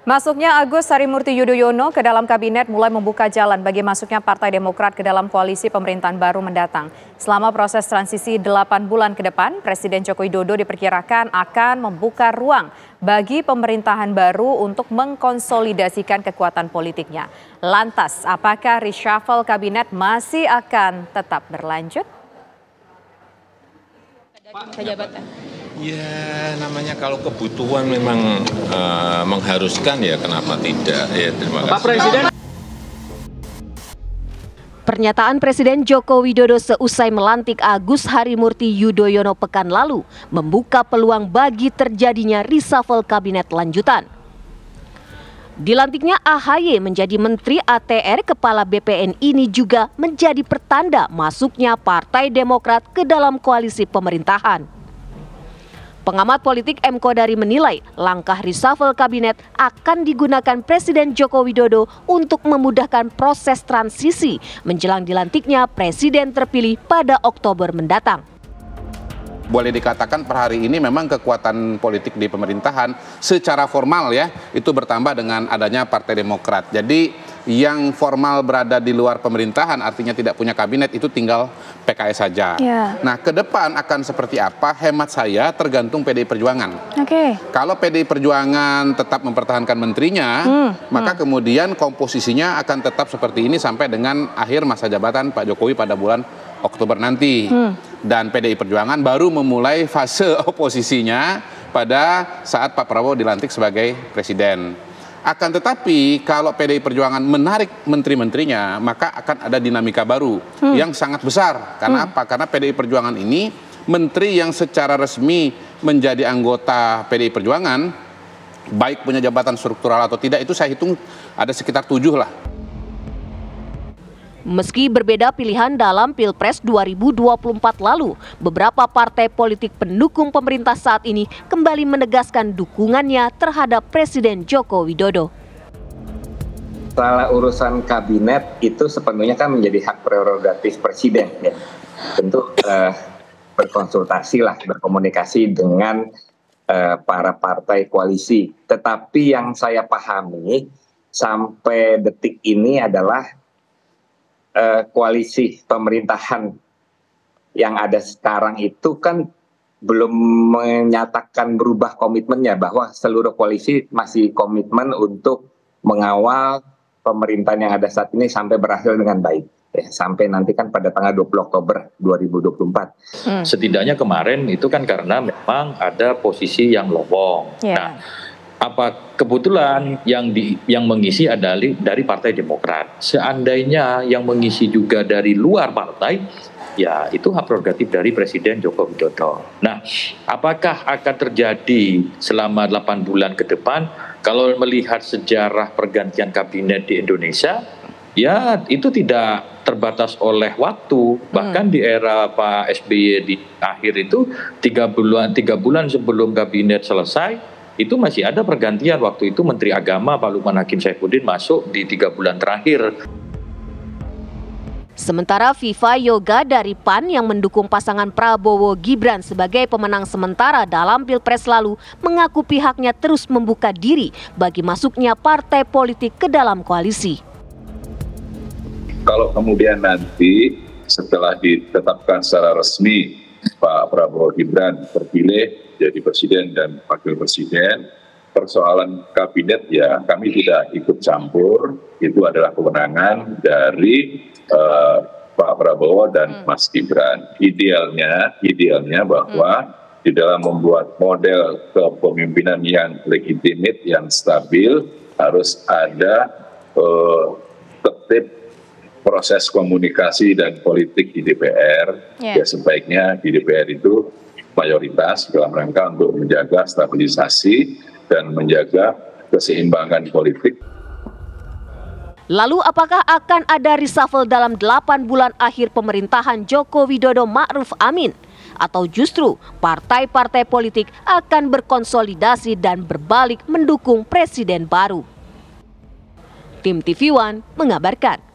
Masuknya Agus Harimurti Yudhoyono ke dalam kabinet mulai membuka jalan bagi masuknya Partai Demokrat ke dalam koalisi pemerintahan baru mendatang. Selama proses transisi 8 bulan ke depan, Presiden Joko Widodo diperkirakan akan membuka ruang bagi pemerintahan baru untuk mengkonsolidasikan kekuatan politiknya. Lantas, apakah reshuffle kabinet masih akan tetap berlanjut? Ya, namanya kalau kebutuhan memang mengharuskan ya kenapa tidak. Ya, terima kasih. Pak Presiden. Pernyataan Presiden Joko Widodo seusai melantik Agus Harimurti Yudhoyono pekan lalu membuka peluang bagi terjadinya reshuffle kabinet lanjutan. Dilantiknya AHY menjadi Menteri ATR Kepala BPN ini juga menjadi pertanda masuknya Partai Demokrat ke dalam koalisi pemerintahan. Pengamat politik M. Kodari menilai langkah reshuffle kabinet akan digunakan Presiden Joko Widodo untuk memudahkan proses transisi menjelang dilantiknya Presiden terpilih pada Oktober mendatang. Boleh dikatakan per hari ini memang kekuatan politik di pemerintahan secara formal ya itu bertambah dengan adanya Partai Demokrat. Jadi yang formal berada di luar pemerintahan artinya tidak punya kabinet itu tinggal PKS saja. Nah ke depan akan seperti apa hemat saya tergantung PDI Perjuangan. Kalau PDI Perjuangan tetap mempertahankan menterinya maka kemudian komposisinya akan tetap seperti ini sampai dengan akhir masa jabatan Pak Jokowi pada bulan Oktober nanti. Dan PDI Perjuangan baru memulai fase oposisinya pada saat Pak Prabowo dilantik sebagai presiden. Akan tetapi kalau PDI Perjuangan menarik menteri-menterinya maka akan ada dinamika baru yang sangat besar. Karena apa? Karena PDI Perjuangan ini menteri yang secara resmi menjadi anggota PDI Perjuangan baik punya jabatan struktural atau tidak itu saya hitung ada sekitar 7 lah. Meski berbeda pilihan dalam Pilpres 2024 lalu, beberapa partai politik pendukung pemerintah saat ini kembali menegaskan dukungannya terhadap Presiden Joko Widodo. Soal urusan kabinet itu sepenuhnya kan menjadi hak prerogatif Presiden. Ya. Tentu berkonsultasi lah, berkomunikasi dengan para partai koalisi. Tetapi yang saya pahami sampai detik ini adalah koalisi pemerintahan yang ada sekarang itu kan belum menyatakan berubah komitmennya bahwa seluruh koalisi masih komitmen untuk mengawal pemerintahan yang ada saat ini sampai berakhir dengan baik. Ya, sampai nanti kan pada tanggal 20 Oktober 2024. Setidaknya kemarin itu kan karena memang ada posisi yang lowong. Nah, apa kebetulan yang mengisi adalah dari Partai Demokrat. Seandainya yang mengisi juga dari luar partai, ya itu hak prerogatif dari Presiden Joko Widodo. Nah, apakah akan terjadi selama 8 bulan ke depan? Kalau melihat sejarah pergantian kabinet di Indonesia, ya itu tidak terbatas oleh waktu. Bahkan di era Pak SBY di akhir itu 3 bulan sebelum kabinet selesai, itu masih ada pergantian. Waktu itu Menteri Agama Pak Lukman Hakim Saifuddin masuk di 3 bulan terakhir. Sementara Viva Yoga dari PAN yang mendukung pasangan Prabowo Gibran sebagai pemenang sementara dalam Pilpres lalu mengaku pihaknya terus membuka diri bagi masuknya partai politik ke dalam koalisi. Kalau kemudian nanti setelah ditetapkan secara resmi Pak Prabowo Gibran terpilih jadi presiden dan wakil presiden, persoalan kabinet ya kami tidak ikut campur, itu adalah kewenangan dari Pak Prabowo dan Mas Gibran. Idealnya bahwa di dalam membuat model kepemimpinan yang legitimit, yang stabil, harus ada tertib proses komunikasi dan politik di DPR. Ya sebaiknya di DPR itu mayoritas dalam rangka untuk menjaga stabilisasi dan menjaga keseimbangan politik. Lalu apakah akan ada reshuffle dalam 8 bulan akhir pemerintahan Joko Widodo Ma'ruf Amin? Atau justru partai-partai politik akan berkonsolidasi dan berbalik mendukung presiden baru? Tim TV One mengabarkan.